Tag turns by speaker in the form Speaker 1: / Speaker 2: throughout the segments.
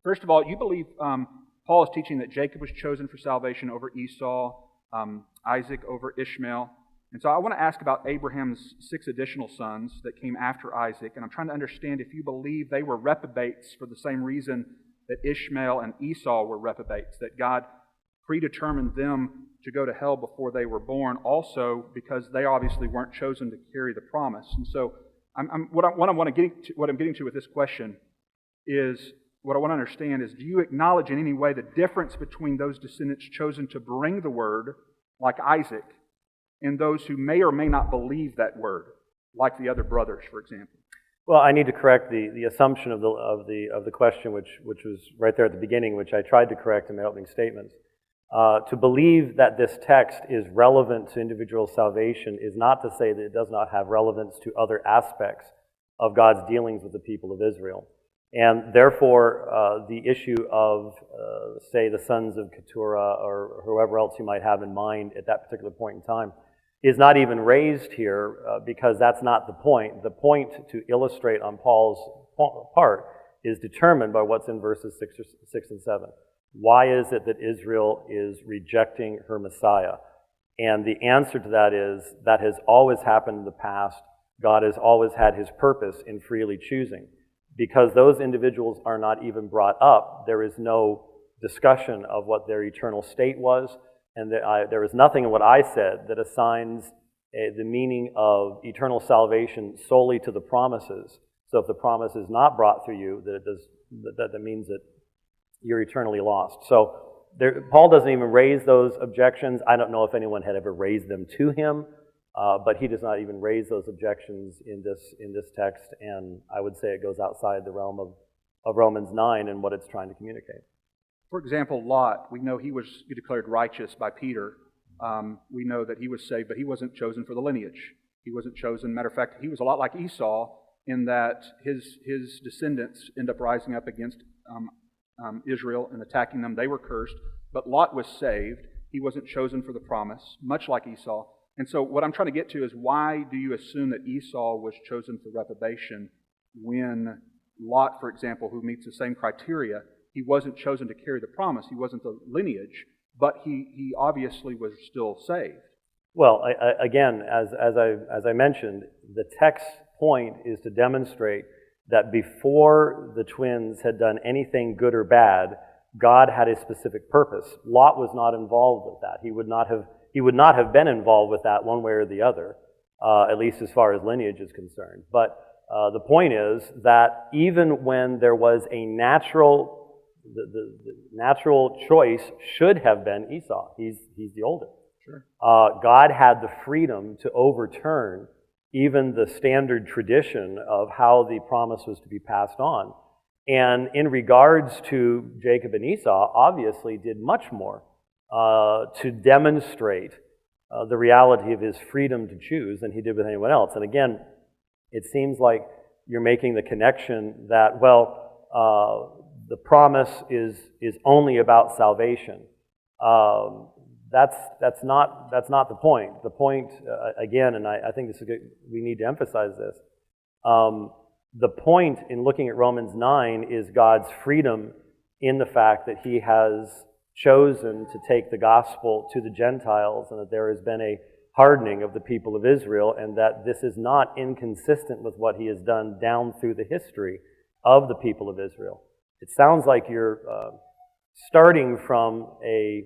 Speaker 1: First of all, you believe Paul is teaching that Jacob was chosen for salvation over Esau, Isaac over Ishmael. And so I want to ask about Abraham's 6 additional sons that came after Isaac, and I'm trying to understand if you believe they were reprobates for the same reason that Ishmael and Esau were reprobates, that God predetermined them to go to hell before they were born, also because they obviously weren't chosen to carry the promise. And so what I'm getting to with this question is, what I want to understand is, do you acknowledge in any way the difference between those descendants chosen to bring the word, like Isaac, and those who may or may not believe that word, like the other brothers, for example?
Speaker 2: Well, I need to correct the assumption of the question, which was right there at the beginning, which I tried to correct in my opening statements. To believe that this text is relevant to individual salvation is not to say that it does not have relevance to other aspects of God's dealings with the people of Israel. And therefore, the issue of, say, the sons of Keturah or whoever else you might have in mind at that particular point in time is not even raised here because that's not the point. The point to illustrate on Paul's part is determined by what's in verses 6 and 7. Why is it that Israel is rejecting her Messiah? And the answer to that is, that has always happened in the past. God has always had his purpose in freely choosing. Because those individuals are not even brought up, there is no discussion of what their eternal state was, and there is nothing in what I said that assigns the meaning of eternal salvation solely to the promises. So if the promise is not brought through you, that means that you're eternally lost. So Paul doesn't even raise those objections. I don't know if anyone had ever raised them to him, but he does not even raise those objections in this text, and I would say it goes outside the realm of Romans 9 and what it's trying to communicate.
Speaker 1: For example, Lot, we know he was declared righteous by Peter. We know that he was saved, but he wasn't chosen for the lineage. He wasn't chosen. Matter of fact, he was a lot like Esau in that his descendants end up rising up against Israel and attacking them. They were cursed, but Lot was saved. He wasn't chosen for the promise, much like Esau. And so what I'm trying to get to is, why do you assume that Esau was chosen for reprobation when Lot, for example, who meets the same criteria, he wasn't chosen to carry the promise, he wasn't the lineage, but he obviously was still saved?
Speaker 2: Well, again, as I mentioned, the text point is to demonstrate that before the twins had done anything good or bad, God had a specific purpose. Lot was not involved with that. He would not have been involved with that one way or the other, at least as far as lineage is concerned. But the point is that even when there was a natural, the natural choice should have been Esau. He's the oldest.
Speaker 1: Sure.
Speaker 2: God had the freedom to overturn even the standard tradition of how the promise was to be passed on. And in regards to Jacob and Esau, obviously did much more to demonstrate the reality of his freedom to choose than he did with anyone else. And again, it seems like you're making the connection that, the promise is only about salvation. That's not the point. The point, again, and I think this is good, we need to emphasize this. The point in looking at Romans 9 is God's freedom in the fact that he has chosen to take the gospel to the Gentiles, and that there has been a hardening of the people of Israel, and that this is not inconsistent with what he has done down through the history of the people of Israel. It sounds like you're starting from a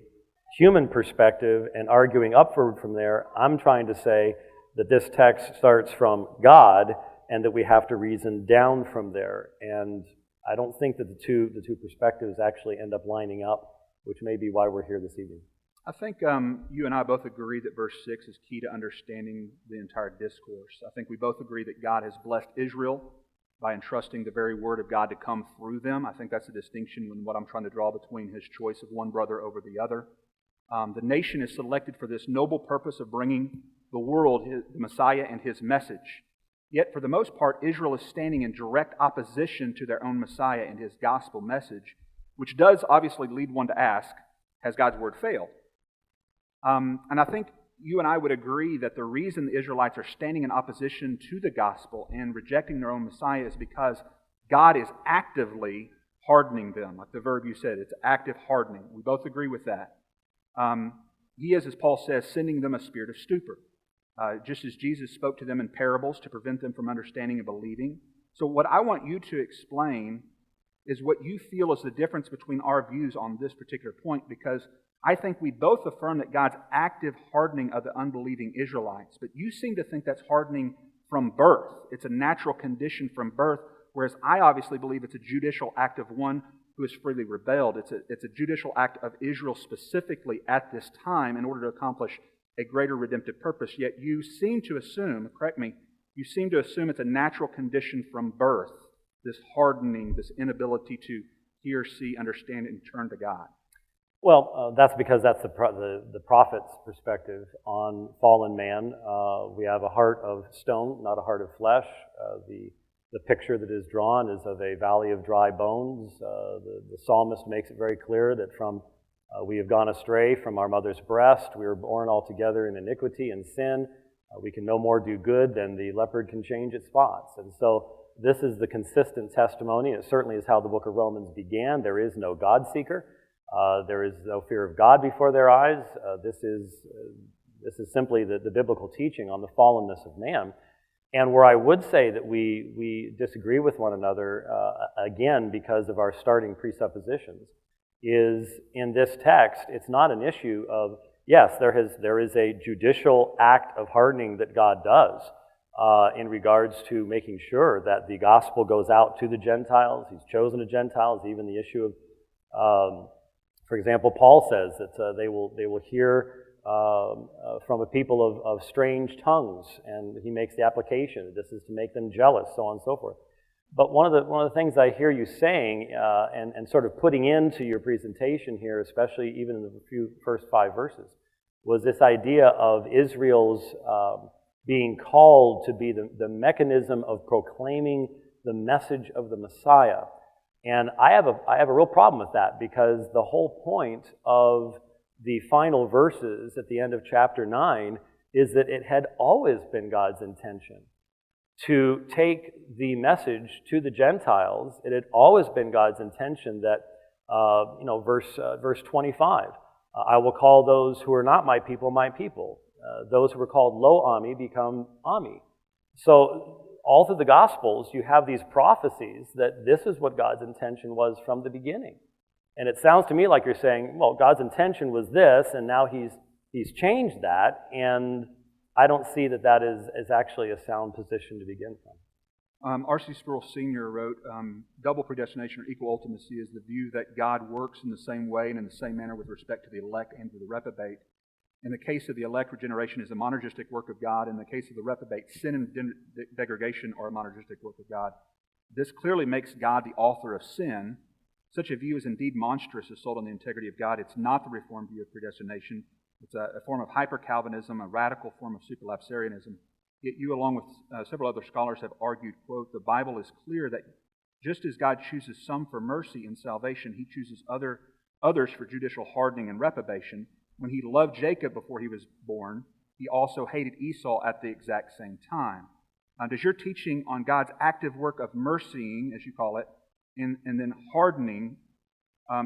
Speaker 2: human perspective and arguing upward from there. I'm trying to say that this text starts from God and that we have to reason down from there. And I don't think that the two perspectives actually end up lining up, which may be why we're here this evening.
Speaker 1: I think you and I both agree that verse 6 is key to understanding the entire discourse. I think we both agree that God has blessed Israel by entrusting the very word of God to come through them. I think that's a distinction in what I'm trying to draw between his choice of one brother over the other. The nation is selected for this noble purpose of bringing the world the Messiah and his message. Yet, for the most part, Israel is standing in direct opposition to their own Messiah and his gospel message, which does obviously lead one to ask, has God's word failed? And I think you and I would agree that the reason the Israelites are standing in opposition to the gospel and rejecting their own Messiah is because God is actively hardening them, like the verb you said. It's active hardening. We both agree with that. He is, as Paul says, sending them a spirit of stupor, just as Jesus spoke to them in parables to prevent them from understanding and believing. So what I want you to explain is what you feel is the difference between our views on this particular point, because I think we both affirm that God's active hardening of the unbelieving Israelites, but you seem to think that's hardening from birth. It's a natural condition from birth, whereas I obviously believe it's a judicial act of one who has freely rebelled. It's a judicial act of Israel specifically at this time in order to accomplish a greater redemptive purpose. Yet you seem to assume, correct me, you seem to assume it's a natural condition from birth, this hardening, this inability to hear, see, understand, and turn to God.
Speaker 2: Well, that's because that's the prophet's perspective on fallen man. We have a heart of stone, not a heart of flesh. The picture that is drawn is of a valley of dry bones. The psalmist makes it very clear that we have gone astray from our mother's breast. We were born altogether in iniquity and sin. We can no more do good than the leopard can change its spots. And so this is the consistent testimony. It certainly is how the book of Romans began. There is no God seeker. There is no fear of God before their eyes. This is simply the biblical teaching on the fallenness of man. And where I would say that we disagree with one another, again, because of our starting presuppositions, is in this text, it's not an issue of, yes, there is a judicial act of hardening that God does in regards to making sure that the gospel goes out to the Gentiles. He's chosen the Gentiles, even the issue of, for example, Paul says that they will hear from a people of strange tongues, and he makes the application. This is to make them jealous, so on and so forth. But one of the things I hear you saying and sort of putting into your presentation here, especially even in the first 5 verses, was this idea of Israel's being called to be the mechanism of proclaiming the message of the Messiah. And I have a real problem with that, because the whole point of the final verses at the end of chapter 9 is that it had always been God's intention to take the message to the Gentiles. It had always been God's intention that, verse 25, I will call those who are not my people, my people. Those who were called Lo Ami become Ami. So all through the Gospels, you have these prophecies that this is what God's intention was from the beginning. And it sounds to me like you're saying, well, God's intention was this, and now He's changed that, and I don't see that is actually a sound position to begin from.
Speaker 1: R.C. Sproul Sr. wrote, double predestination or equal ultimacy is the view that God works in the same way and in the same manner with respect to the elect and to the reprobate. In the case of the elect, regeneration is a monergistic work of God. In the case of the reprobate, sin and degradation are a monergistic work of God. This clearly makes God the author of sin. Such a view is indeed monstrous assault on the integrity of God. It's not the Reformed view of predestination. It's a form of hyper-Calvinism, a radical form of superlapsarianism. Yet you, along with several other scholars, have argued, quote, the Bible is clear that just as God chooses some for mercy and salvation, He chooses others for judicial hardening and reprobation. When He loved Jacob before he was born, He also hated Esau at the exact same time. Does your teaching on God's active work of mercying, as you call it, and then hardening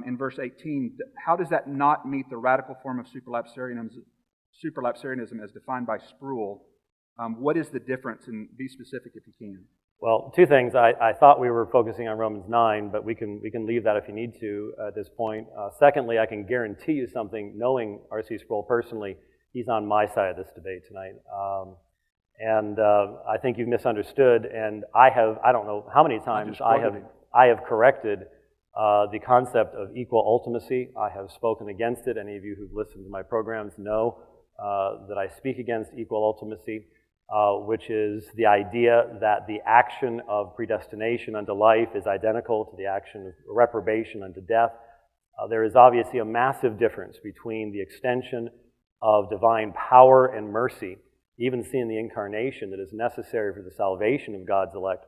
Speaker 1: in verse 18, how does that not meet the radical form of superlapsarianism as defined by Sproul? What is the difference? And be specific if you can.
Speaker 2: Well, 2 things. I thought we were focusing on Romans 9, but we can leave that if you need to at this point. Secondly, I can guarantee you something, knowing R.C. Sproul personally, he's on my side of this debate tonight. And I think you've misunderstood, and I don't know how many times I have corrected the concept of equal ultimacy. I have spoken against it. Any of you who've listened to my programs know that I speak against equal ultimacy, which is the idea that the action of predestination unto life is identical to the action of reprobation unto death. There is obviously a massive difference between the extension of divine power and mercy, even seeing the incarnation that is necessary for the salvation of God's elect.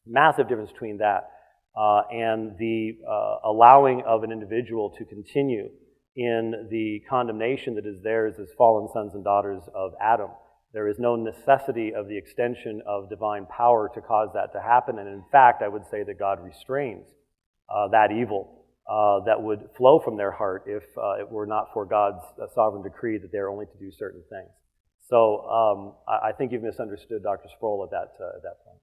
Speaker 2: Massive difference between that and the allowing of an individual to continue in the condemnation that is theirs as fallen sons and daughters of Adam. There is no necessity of the extension of divine power to cause that to happen, and in fact, I would say that God restrains that evil that would flow from their heart if it were not for God's sovereign decree that they're only to do certain things. So I think you've misunderstood Dr. Sproul at that point.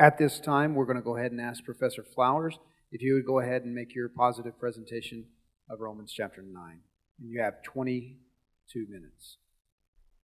Speaker 3: At this time, we're going to go ahead and ask Professor Flowers if you would go ahead and make your positive presentation of Romans chapter 9. You have 22 minutes.